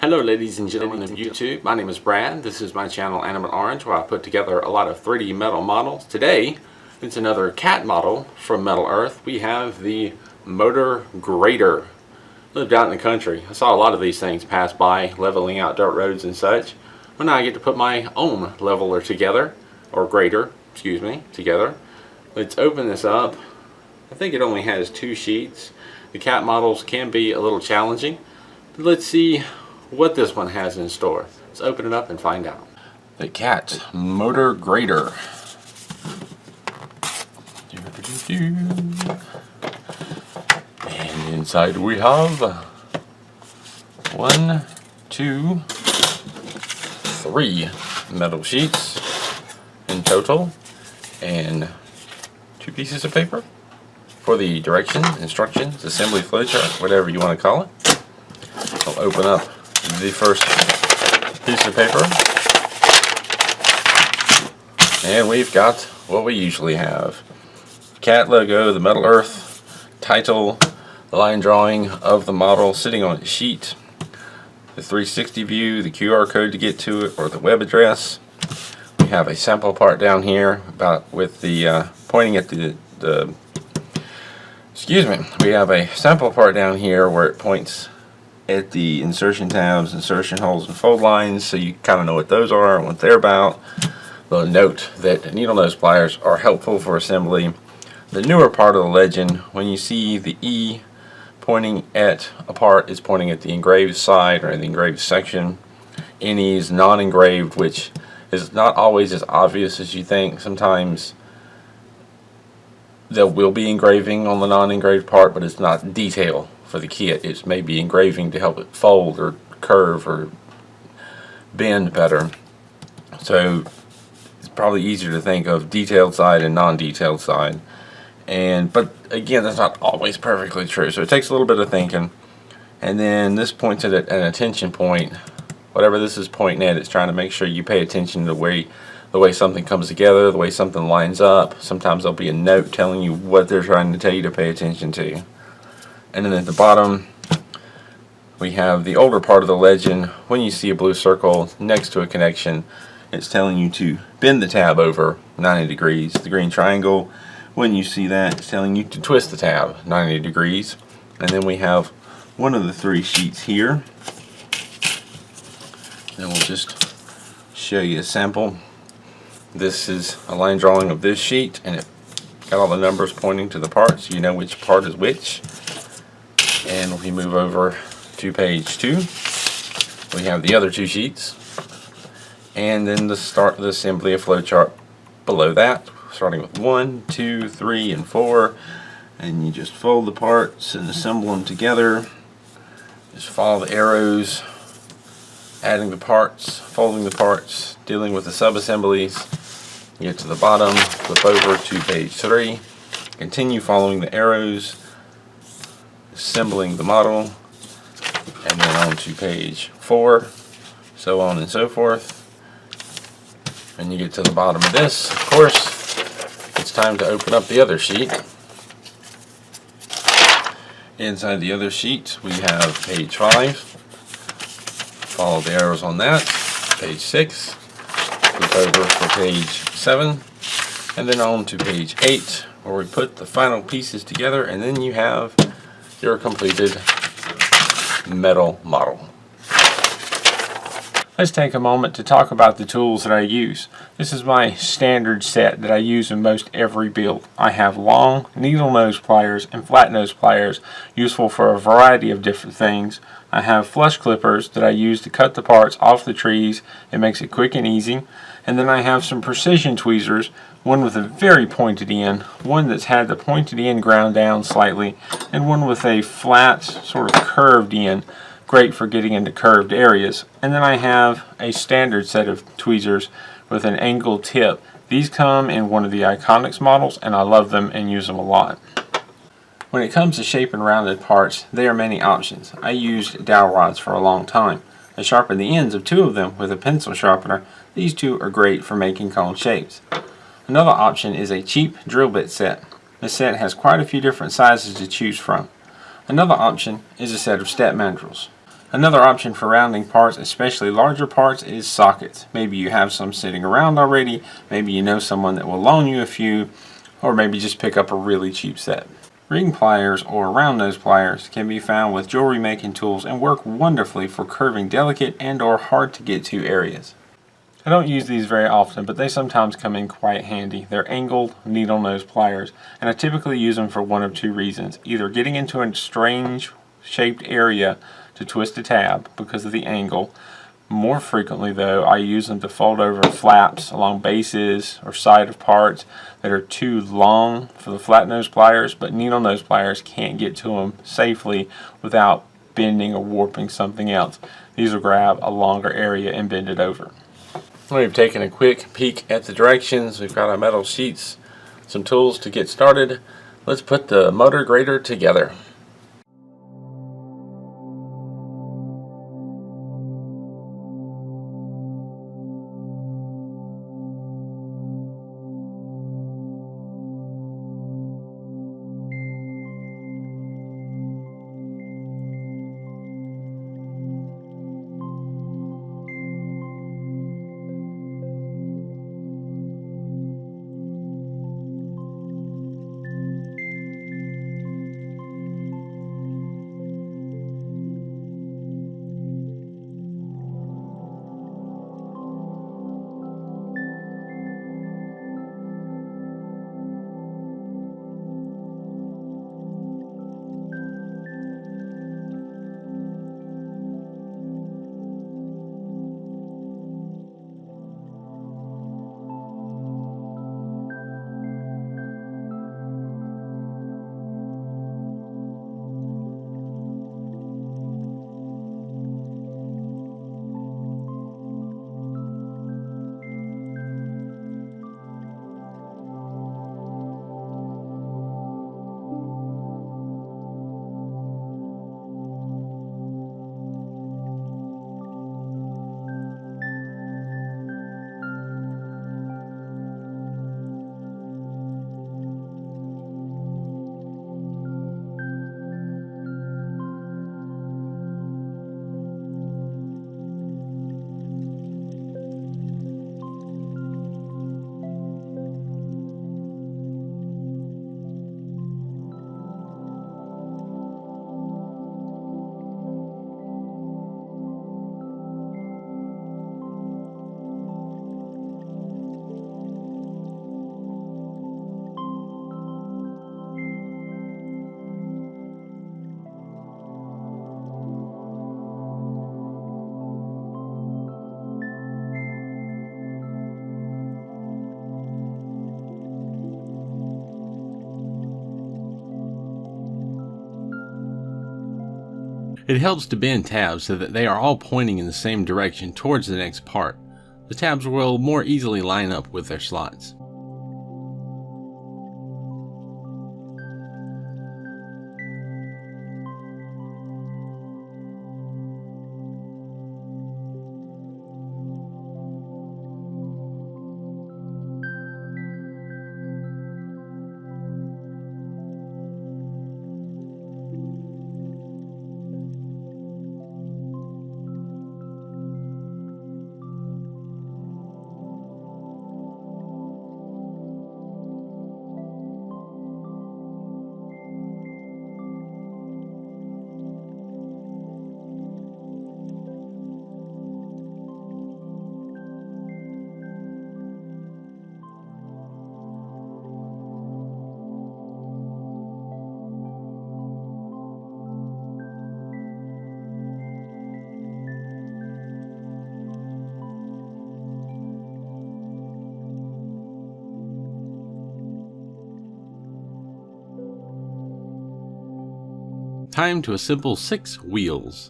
Hello ladies and gentlemen of YouTube, my name is Brad. This is my channel Animate Orange, where I put together a lot of 3D metal models. Today, it's another cat model from Metal Earth. We have the Motor Grader. Lived out in the country. I saw a lot of these things pass by, leveling out dirt roads and such. Well, now I get to put my own leveler together, or grader, excuse me, together. Let's open this up. I think it only has 2 sheets. The cat models can be a little challenging. Let's see what this one has in store. Let's open it up and find out. The cat motor grader. And inside we have 1, 2, 3 metal sheets in total, and 2 pieces of paper for the directions, instructions, assembly flowchart, whatever you want to call it. I'll open up the first piece of paper, and we've got what we usually have: cat logo, the Metal Earth title, the line drawing of the model sitting on a sheet, the 360 view, the QR code to get to it, or the web address. We have a sample part down here about with the pointing at the excuse me, we have a sample part down here where it points at the insertion tabs, insertion holes, and fold lines, so you kind of know what those are and what they're about. They'll note that needle nose pliers are helpful for assembly. The newer part of the legend, when you see the E pointing at a part, is pointing at the engraved side or the engraved section. NE is non-engraved, which is not always as obvious as you think. Sometimes there will be engraving on the non-engraved part, but it's not detail for the kit. It's maybe engraving to help it fold or curve or bend better. So it's probably easier to think of detailed side and non-detailed side. But again, that's not always perfectly true. So it takes a little bit of thinking. And then this points at an attention point. Whatever this is pointing at, it's trying to make sure you pay attention to the way something comes together, the way something lines up. Sometimes there'll be a note telling you what they're trying to tell you to pay attention to. And then at the bottom, we have the older part of the legend. When you see a blue circle next to a connection, it's telling you to bend the tab over 90 degrees. The green triangle, when you see that, it's telling you to twist the tab 90 degrees. And then we have one of the 3 sheets here. And we'll just show you a sample. This is a line drawing of this sheet, and it got all the numbers pointing to the parts, so you know which part is which. And we move over to page 2. We have the other 2 sheets, and then the start of the assembly of flowchart below that, starting with 1, 2, 3, and 4. And you just fold the parts and assemble them together. Just follow the arrows, adding the parts, folding the parts, dealing with the sub-assemblies. You get to the bottom, flip over to page 3, continue following the arrows, assembling the model, and then on to page 4, so on and so forth. And you get to the bottom of this. Of course, it's time to open up the other sheet. Inside the other sheet, we have page 5. Follow the arrows on that. Page 6. Flip over for page 7. And then on to page 8, where we put the final pieces together, and then you have your completed metal model. Let's take a moment to talk about the tools that I use. This is my standard set that I use in most every build. I have long needle nose pliers and flat nose pliers, useful for a variety of different things. I have flush clippers that I use to cut the parts off the trees. It makes it quick and easy. And then I have some precision tweezers, one with a very pointed end, one that's had the pointed end ground down slightly, and one with a flat, sort of curved end, great for getting into curved areas. And then I have a standard set of tweezers with an angled tip. These come in one of the Iconics models, and I love them and use them a lot. When it comes to shaping rounded parts, there are many options. I used dowel rods for a long time. I sharpened the ends of 2 of them with a pencil sharpener. These 2 are great for making cone shapes. Another option is a cheap drill bit set. This set has quite a few different sizes to choose from. Another option is a set of step mandrels. Another option for rounding parts, especially larger parts, is sockets. Maybe you have some sitting around already, maybe you know someone that will loan you a few, or maybe just pick up a really cheap set. Ring pliers or round nose pliers can be found with jewelry making tools and work wonderfully for curving delicate and or hard to get to areas. I don't use these very often, but they sometimes come in quite handy. They're angled needle nose pliers, and I typically use them for one of two reasons. Either getting into a strange shaped area to twist a tab because of the angle. More frequently though, I use them to fold over flaps along bases or side of parts that are too long for the flat nose pliers, but needle nose pliers can't get to them safely without bending or warping something else. These will grab a longer area and bend it over. We've taken a quick peek at the directions. We've got our metal sheets, some tools to get started. Let's put the motor grater together. It helps to bend tabs so that they are all pointing in the same direction towards the next part. The tabs will more easily line up with their slots. Time to assemble 6 wheels.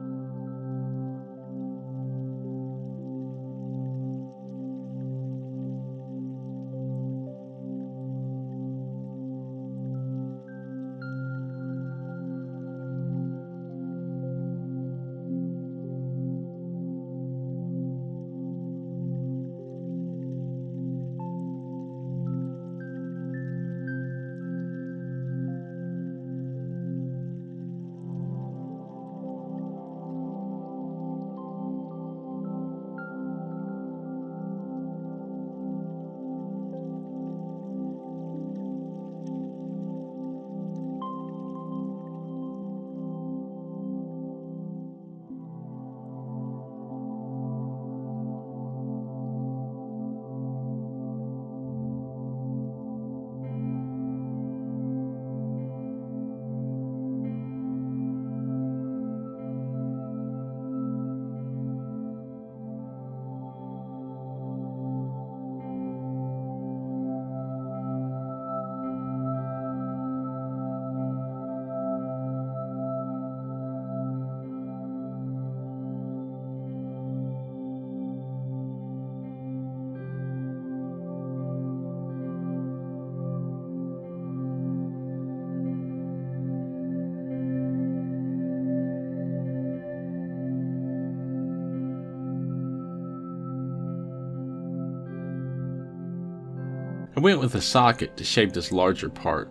I went with a socket to shape this larger part.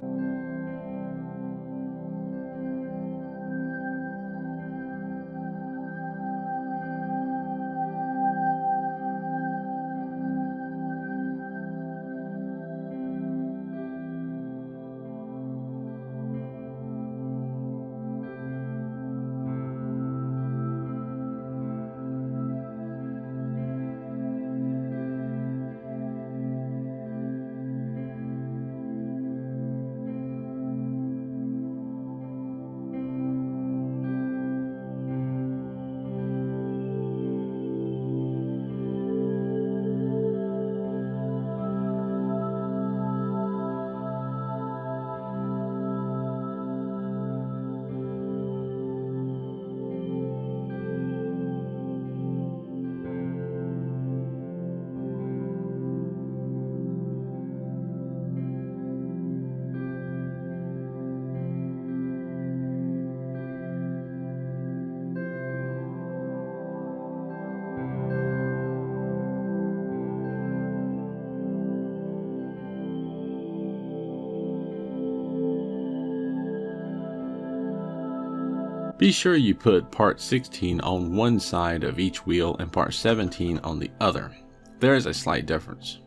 Be sure you put part 16 on one side of each wheel and part 17 on the other. There is a slight difference.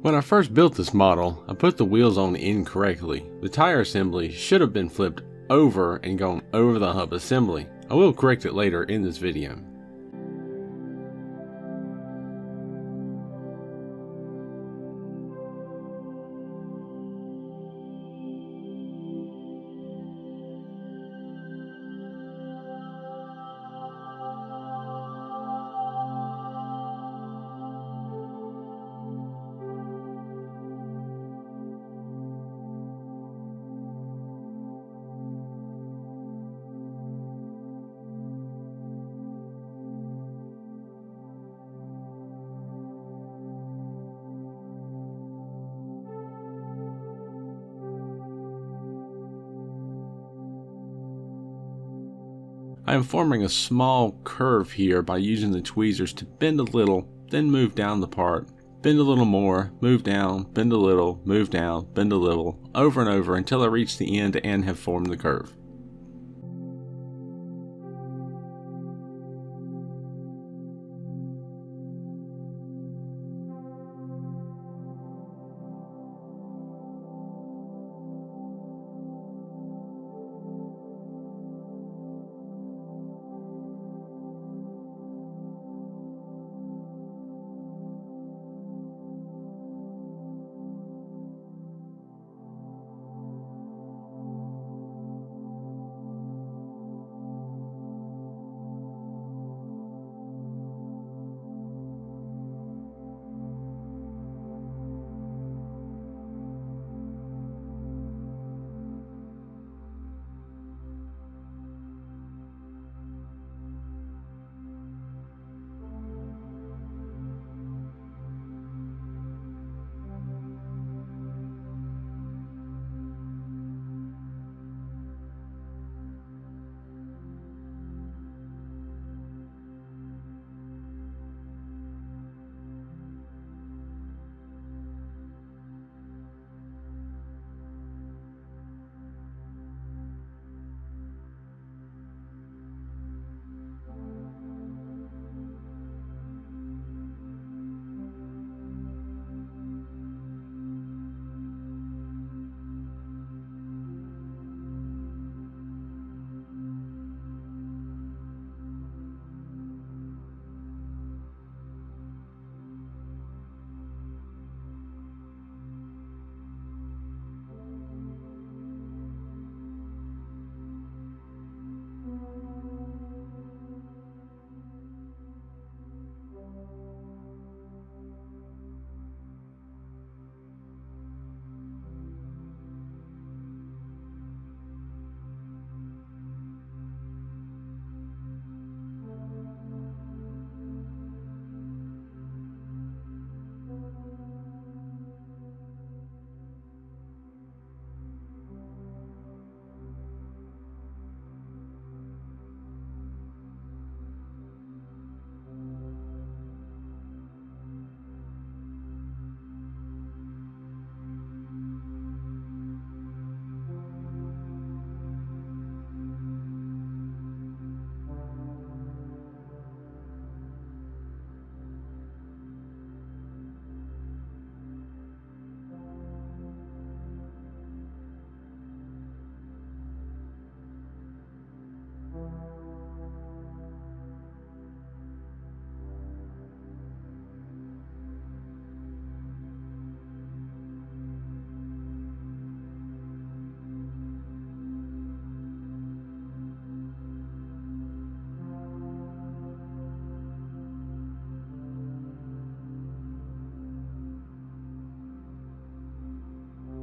When I first built this model, I put the wheels on incorrectly. The tire assembly should have been flipped over and gone over the hub assembly. I will correct it later in this video. I am forming a small curve here by using the tweezers to bend a little, then move down the part, bend a little more, move down, bend a little, move down, bend a little, over and over until I reach the end and have formed the curve.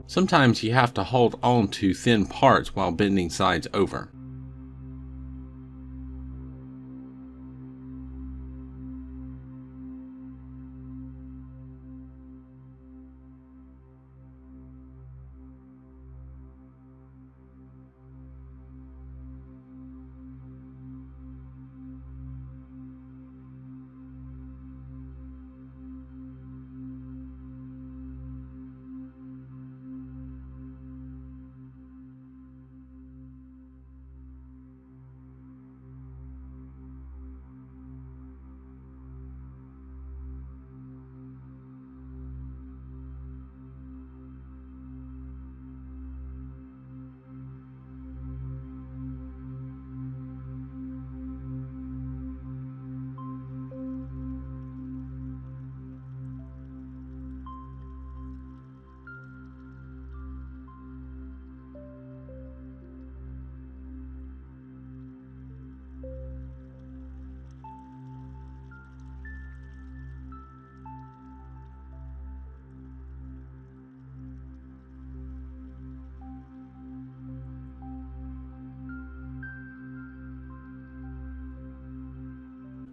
Sometimes you have to hold on to thin parts while bending sides over.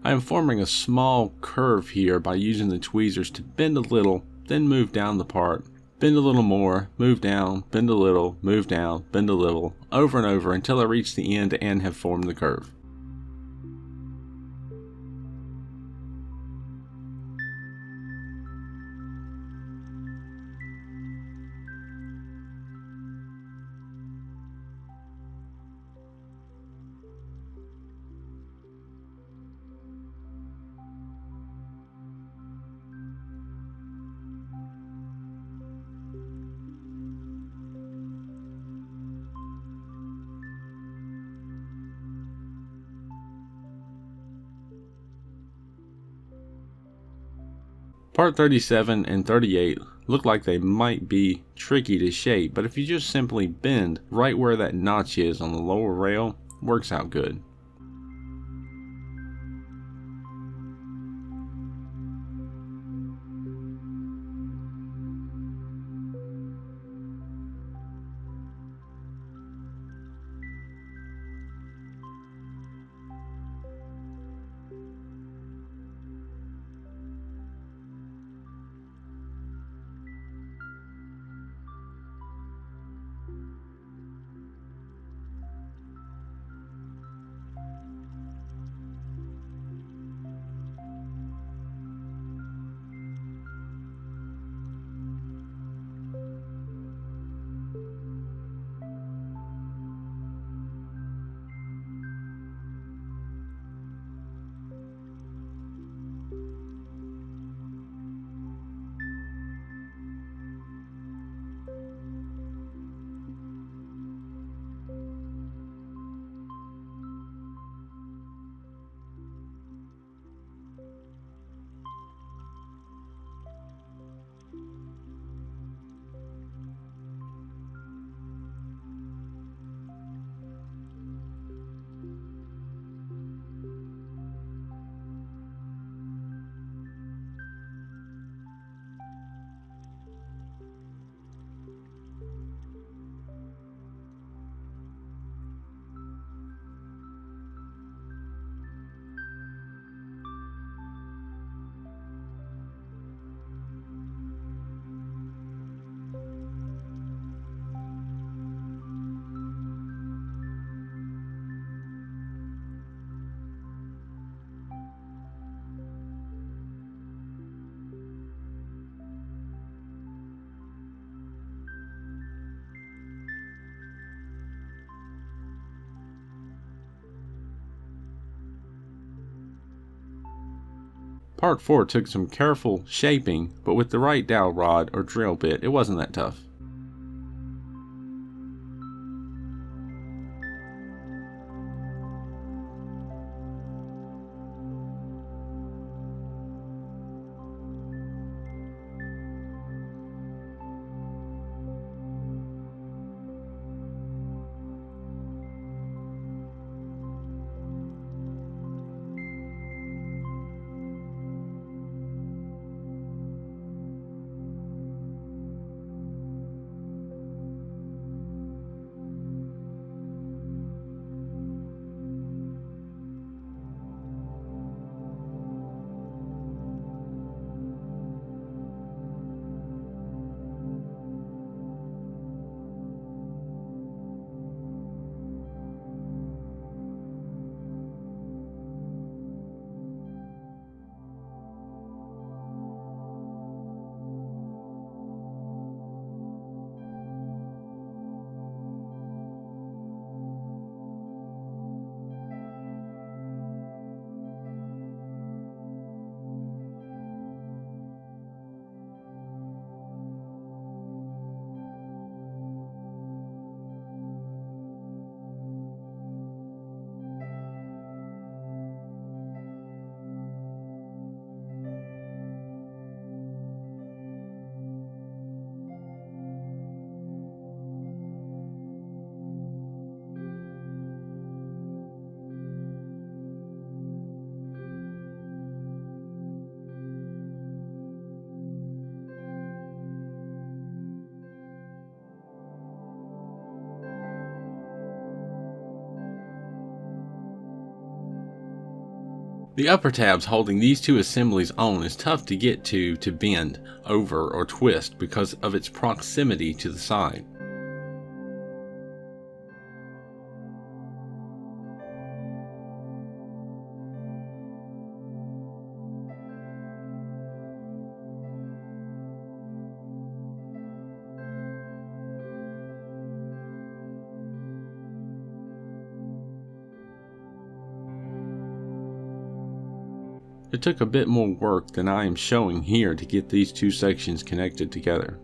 I am forming a small curve here by using the tweezers to bend a little, then move down the part. Bend a little more, move down, bend a little, move down, bend a little, over and over until I reach the end and have formed the curve. Part 37 and 38 look like they might be tricky to shape, but if you just simply bend right where that notch is on the lower rail, works out good. Part 4 took some careful shaping, but with the right dowel rod or drill bit, it wasn't that tough. The upper tabs holding these two assemblies on is tough to get to bend, over, or twist because of its proximity to the side. It took a bit more work than I am showing here to get these two sections connected together.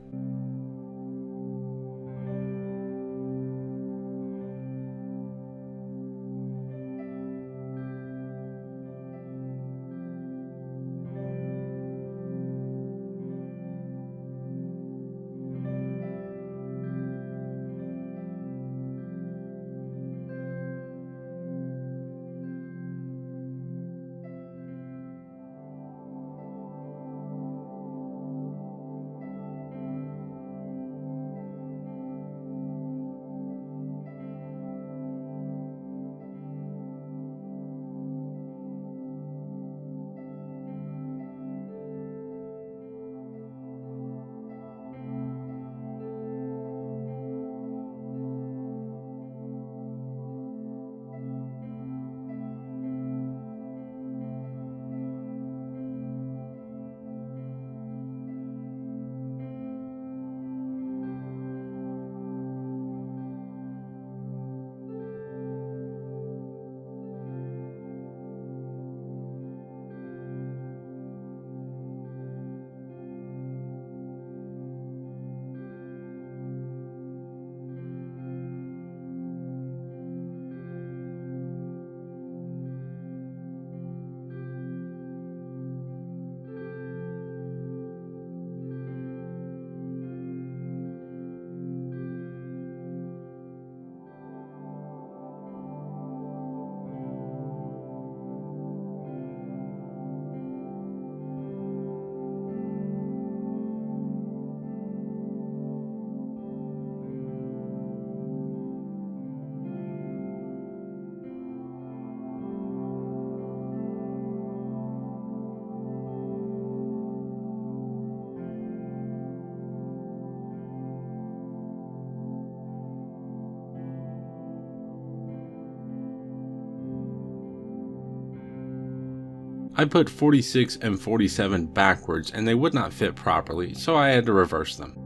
I put 46 and 47 backwards and they would not fit properly, so I had to reverse them.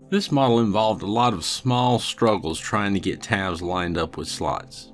This model involved a lot of small struggles trying to get tabs lined up with slots.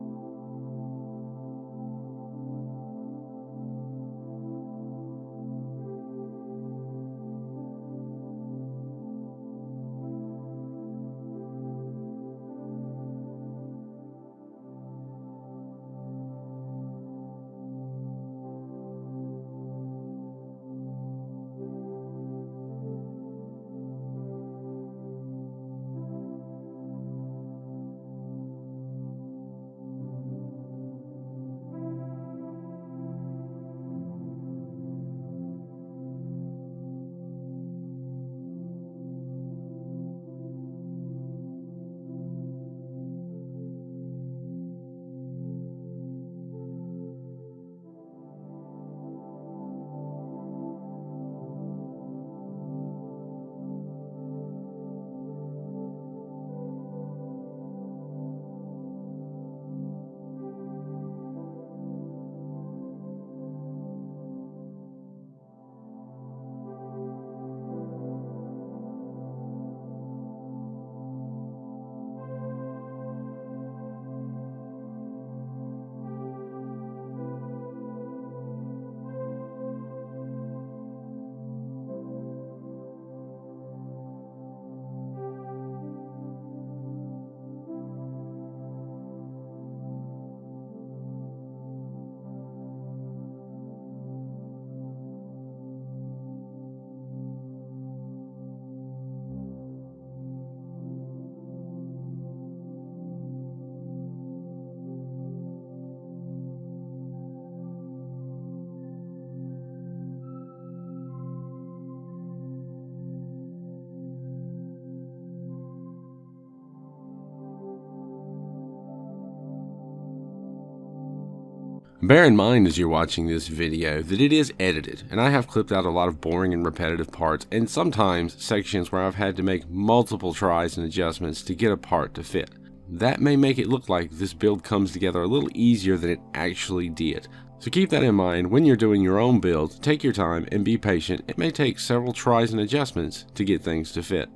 Bear in mind as you're watching this video that it is edited, and I have clipped out a lot of boring and repetitive parts, and sometimes sections where I've had to make multiple tries and adjustments to get a part to fit. That may make it look like this build comes together a little easier than it actually did. So keep that in mind when you're doing your own build. Take your time and be patient. It may take several tries and adjustments to get things to fit.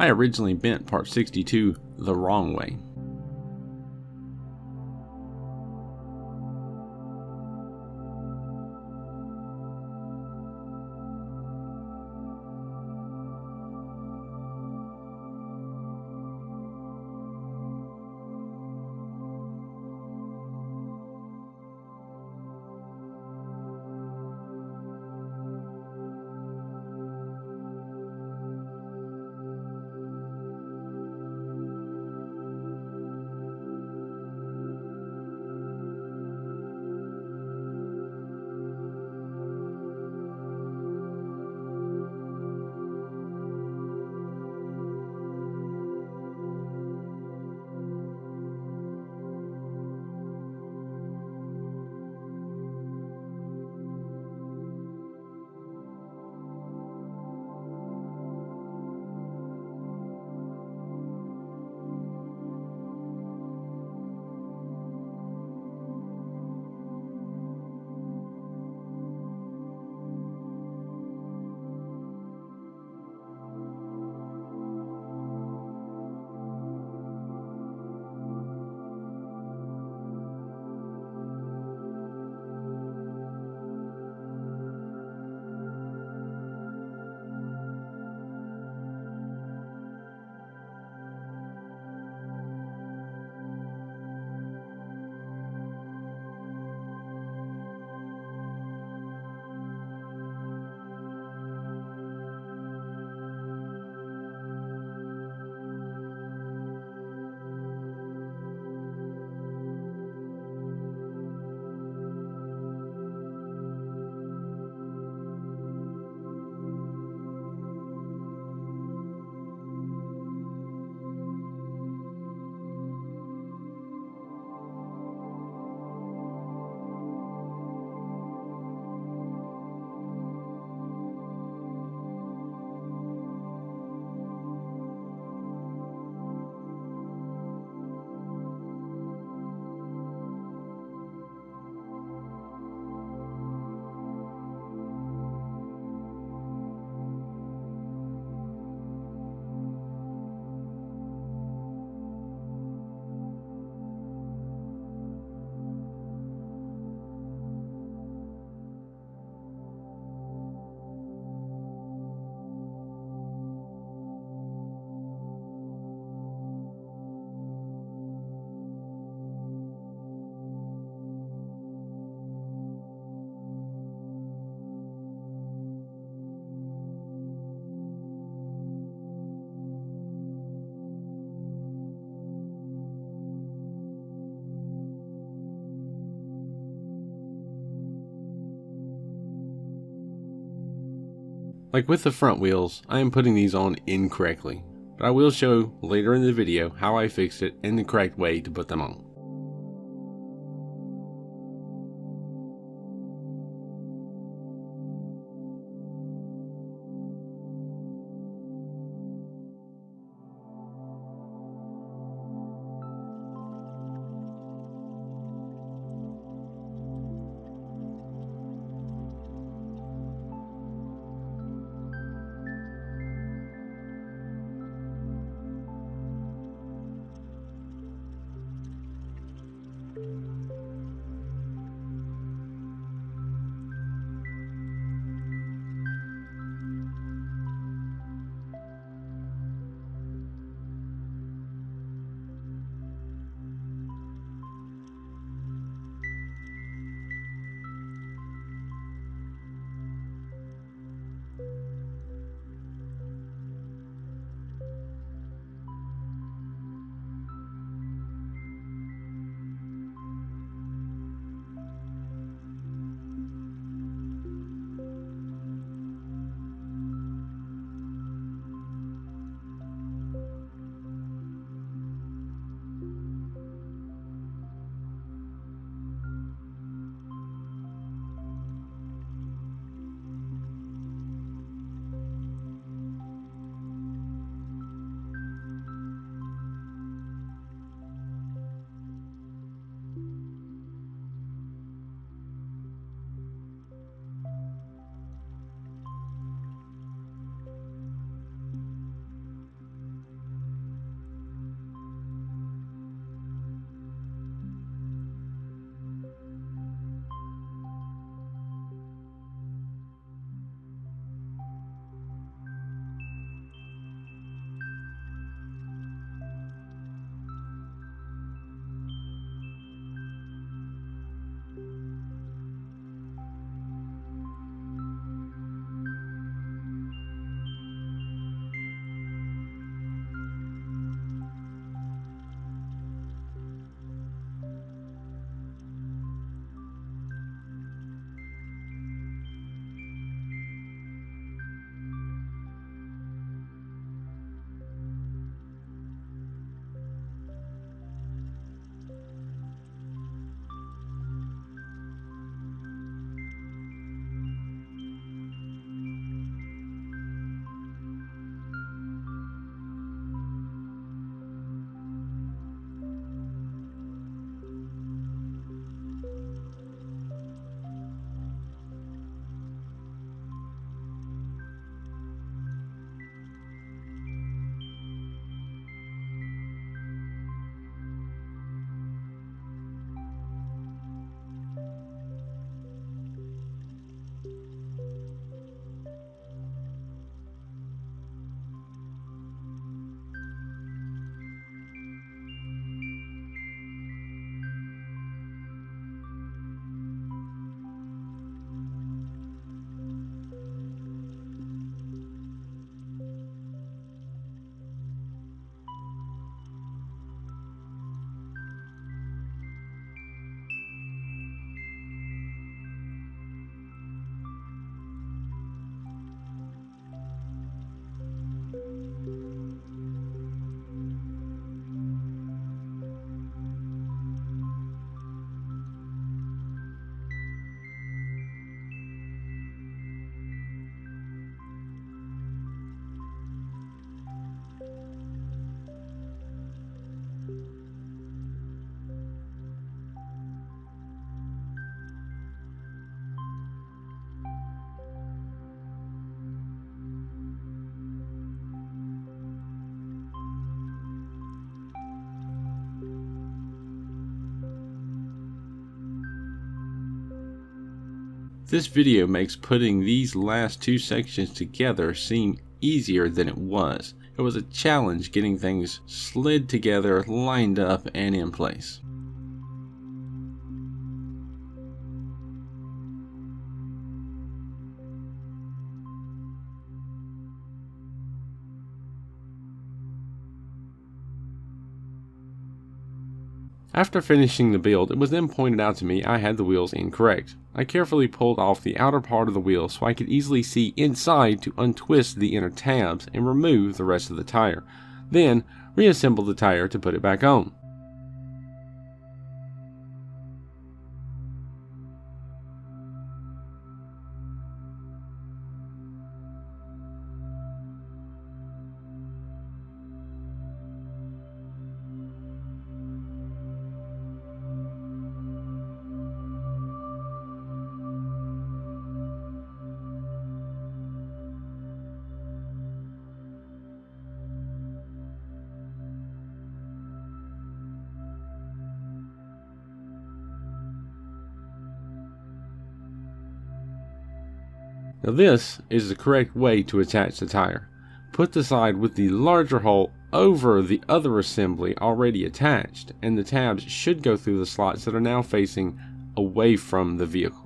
I originally bent part 62 the wrong way. Like with the front wheels, I am putting these on incorrectly, but I will show later in the video how I fixed it and the correct way to put them on. This video makes putting these last two sections together seem easier than it was. It was a challenge getting things slid together, lined up, and in place. After finishing the build, it was then pointed out to me I had the wheels incorrect. I carefully pulled off the outer part of the wheel so I could easily see inside to untwist the inner tabs and remove the rest of the tire. Then, reassemble the tire to put it back on. Now this is the correct way to attach the tire. Put the side with the larger hole over the other assembly already attached, and the tabs should go through the slots that are now facing away from the vehicle.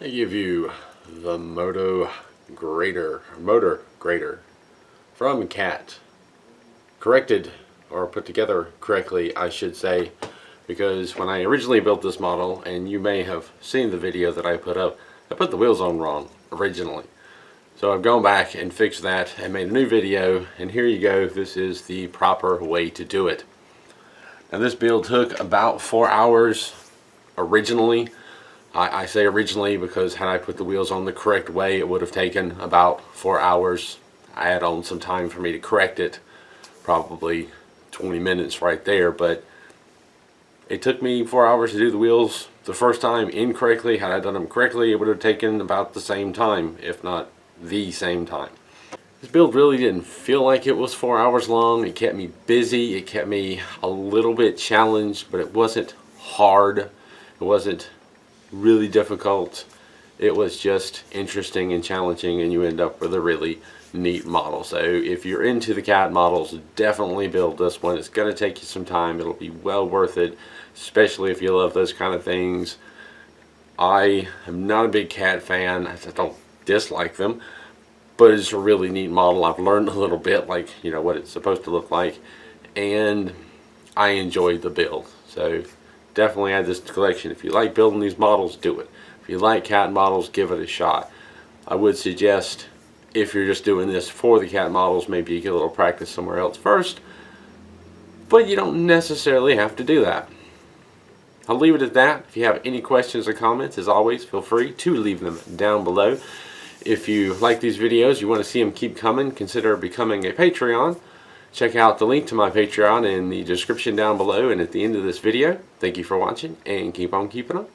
I give you the motor grader from Cat. Corrected, or put together correctly, I should say, because when I originally built this model, and you may have seen the video that I put up, I put the wheels on wrong originally. So I've gone back and fixed that and made a new video, and here you go. This is the proper way to do it. Now this build took about 4 hours originally. I say originally because had I put the wheels on the correct way, it would have taken about 4 hours. I had on some time for me to correct it, probably 20 minutes right there, but it took me 4 hours to do the wheels the first time incorrectly. Had I done them correctly, it would have taken about the same time, if not the same time. This build really didn't feel like it was 4 hours long. It kept me busy, it kept me a little bit challenged, but it wasn't hard. It wasn't really difficult. It was just interesting and challenging, and you end up with a really neat model. So if you're into the Cat models, definitely build this one. It's going to take you some time. It'll be well worth it, especially if you love those kind of things. I am not a big Cat fan. I don't dislike them, but it's a really neat model. I've learned a little bit, like, you know, what it's supposed to look like, and I enjoyed the build. So definitely add this to the collection. If you like building these models, do it. If you like Cat models, give it a shot. I would suggest, if you're just doing this for the Cat models, maybe you get a little practice somewhere else first, but you don't necessarily have to do that. I'll leave it at that. If you have any questions or comments, as always, feel free to leave them down below. If you like these videos, you want to see them keep coming, consider becoming a Patreon. Check out the link to my Patreon in the description down below and at the end of this video. Thank you for watching, and keep on keeping on.